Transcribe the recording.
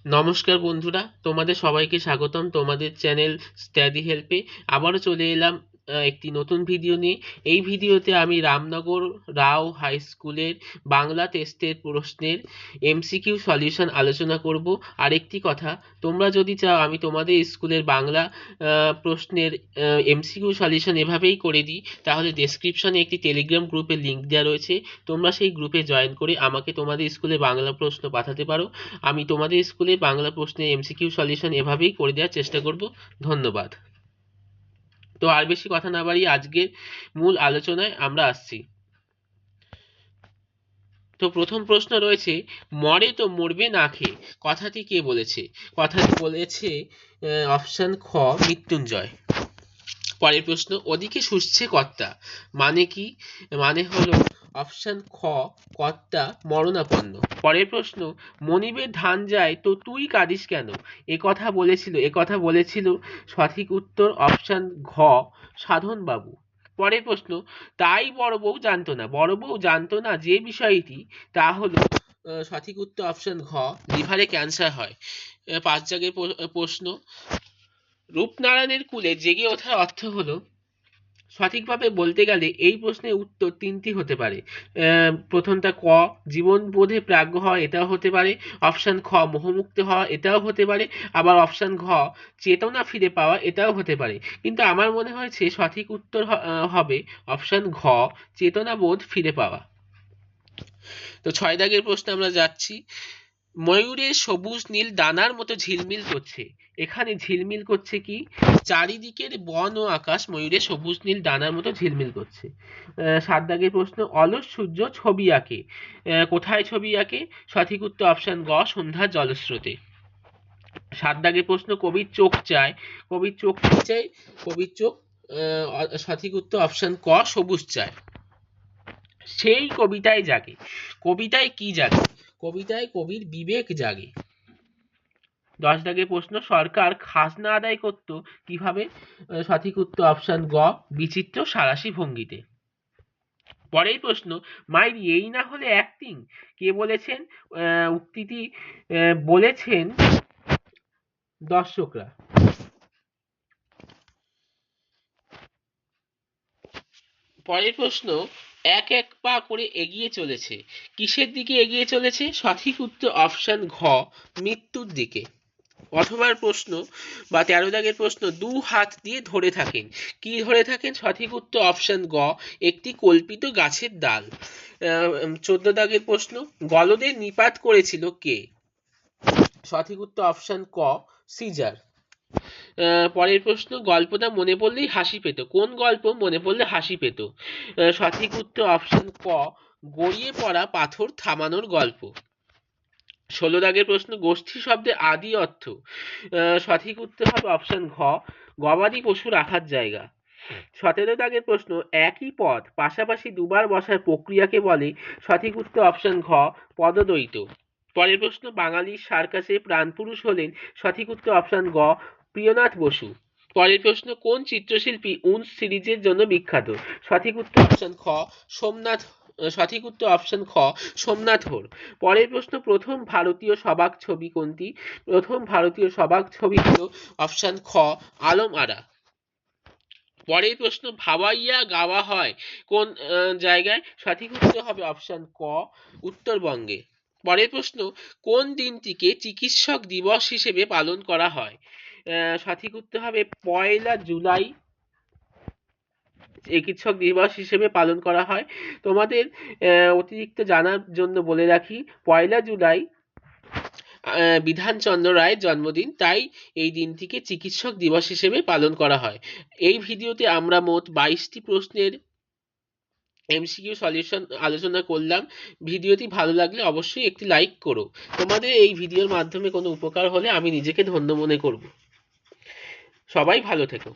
নমস্কার বন্ধুরা, তোমাদের সবাইকে স্বাগতম তোমাদের চ্যানেল স্টাডি হেল্পে। আবারও চলে এলাম একটি নতুন ভিডিও নিয়ে। এই ভিডিওতে আমি রামনগর রাও হাই স্কুলের বাংলা টেস্টের প্রশ্নের এমসিকিউ সলিউশন আলোচনা করব। আরেকটি কথা, তোমরা যদি চাও আমি তোমাদের স্কুলের বাংলা প্রশ্নের এমসিকিউ সলিউশন এভাবেই করে দিই, তাহলে ডেসক্রিপশনে একটি টেলিগ্রাম গ্রুপের লিঙ্ক দেওয়া রয়েছে। তোমরা সেই গ্রুপে জয়েন করে আমাকে তোমাদের স্কুলে বাংলা প্রশ্ন পাঠাতে পারো। আমি তোমাদের স্কুলে বাংলা প্রশ্নের এমসিকিউ সলিউশন এভাবেই করে দেওয়ার চেষ্টা করব। ধন্যবাদ। তো আর বেশি কথা না বাড়িয়ে আজকের মূল আলোচনায় আমরা আসছি। তো প্রথম প্রশ্ন রয়েছে, মরে তো মরবে না খেয়ে, কথাটি কে বলেছে? কথাটি বলেছে অপশন খ, মৃত্যুঞ্জয়। পরের প্রশ্ন, ওদিকে শুষছে কর্তা, মানে কি? মানে হলো অপশন খ, কর্তা মরণাপন্ন। পরের প্রশ্ন, মনিবের ধান যায় তো তুই কাঁদিস কেন, এ কথা বলেছিল সঠিক উত্তর অপশন ঘ, সাধন বাবু। পরের প্রশ্ন, তাই বড় বউ জানতো না যে বিষয়টি, তা হলো সঠিক উত্তর অপশন ঘ, লিভারে ক্যান্সার হয়। 5 দাগের প্রশ্ন, রূপনারায়ণের কুলে জেগে ওঠার অর্থ হলো, সঠিকভাবে বলতে গেলে এই প্রশ্নের উত্তর তিনটি হতে পারে। প্রথমটা ক, জীবনবোধে প্রাজ্ঞ হওয়া, এটাও হতে পারে। অপশন খ, মোহমুক্ত হওয়া, এটাও হতে পারে। আবার অপশন ঘ, চেতনা ফিরে পাওয়া, এটাও হতে পারে। কিন্তু আমার মনে হয়েছে সঠিক উত্তর হবে অপশন ঘ, চেতনাবোধ ফিরে পাওয়া। তো 6 দাগের প্রশ্নে আমরা যাচ্ছি, ময়ূরের সবুজ নীল ডানার মতো ঝিলমিল করছে। এখানে ঝিলমিল করছে কি? চারিদিকের বন ও আকাশ ময়ূরের সবুজ নীল ডানার মতো ঝিলমিল করছে। 7 দাগের প্রশ্ন, অলস সূর্য ছবি আঁকে, কোথায় ছবি আঁকে? সঠিক উত্তর অপশন গ, সন্ধ্যার জলস্রোতে। 7 দাগের প্রশ্ন, কবির চোখ চায়, কবির চোখ কি চাই? কবির চোখ সঠিক উত্তর অপশন ক, সবুজ চায়। সেই কবিতায় জাগে, কবিতায় কি জাগে? কবিতায় কবির বিবেক জাগে। 10 দাগের প্রশ্ন, সরকার খাজনা আদায় করত কিভাবে? সঠিক উত্তর অপশন গ, বিচিত্র সাঁড়াশি ভঙ্গিতে। পরের প্রশ্ন, মাইরি এই না হলে অ্যাক্টিং, কে বলেছেন? উক্তিটি বলেছেন দর্শকরা। পরের প্রশ্ন, এক এক পা করে এগিয়ে চলেছে, কিসের দিকে এগিয়ে চলেছে? সঠিক উত্তর অপশন ঘ, মৃত্যুর দিকে। অথবা প্রশ্ন বা 13 দাগের প্রশ্ন, দু হাত দিয়ে ধরে থাকেন, কি ধরে থাকেন? সঠিক উত্তর অপশন গ, একটি কল্পিত গাছের ডাল। 14 দাগের প্রশ্ন, গলদের নিপাত করেছিল কে? সঠিক উত্তর অপশন ক, সিজার। পরের প্রশ্ন, গল্পটা মনে পড়লেই হাসি পেত, কোন গল্প মনে পড়লে হাসি পেত? সঠিক উত্তর অপশন ক, গড়িয়ে পড়া পাথর থামানোর গল্প। 16 দাগের প্রশ্ন, গোষ্ঠী শব্দের আদি অর্থ? সঠিক উত্তর হবে অপশন ঘ, গবাদি পশু রাখার জায়গা। 17 দাগের প্রশ্ন, একই পদ পাশাপাশি দুবার বসার প্রক্রিয়াকে বলে? সঠিক উত্তর অপশন ঘ, পদদ্বৈত। পরের প্রশ্ন, বাঙালির সার্কাসে প্রাণপুরুষ হলেন? সঠিক উত্তর অপশন গ, প্রিয়নাথ বসু। পরের প্রশ্ন, কোন চিত্রশিল্পী উন্স সিরিজের জন্য বিখ্যাত? সঠিক উত্তর অপশন খ, সোমনাথ। সঠিক উত্তর অপশন খ, সোমনাথ হোর। পরের প্রশ্ন, প্রথম ভারতীয় সবাক ছবি কোনটি? প্রথম ভারতীয় সবাক ছবি হল অপশন খ, আলম আরা। পরের প্রশ্ন, ভাওয়াইয়া গাওয়া হয় কোন জায়গায়? সঠিক উত্তর হবে অপশন ক, উত্তরবঙ্গে। পরের প্রশ্ন, কোন দিনটিকে চিকিৎসক দিবস হিসেবে পালন করা হয়? সঠিক উত্তর হবে 1 জুলাই চিকিৎসক দিবস হিসেবে পালন করা হয়। তোমাদের অতিরিক্ত জানার জন্য বলে রাখি, 1 জুলাই বিধানচন্দ্র রায়ের জন্মদিন, তাই এই দিনটিকে চিকিৎসক দিবস হিসেবে পালন করা হয়। এই ভিডিওতে আমরা মোট 22টি প্রশ্নের এমসিকিউ সলিউশন আলোচনা করলাম। ভিডিওটি ভালো লাগলে অবশ্যই একটি লাইক করো। তোমাদের এই ভিডিওর মাধ্যমে কোনো উপকার হলে আমি নিজেকে ধন্য মনে করব। সবাই ভালো থেকো।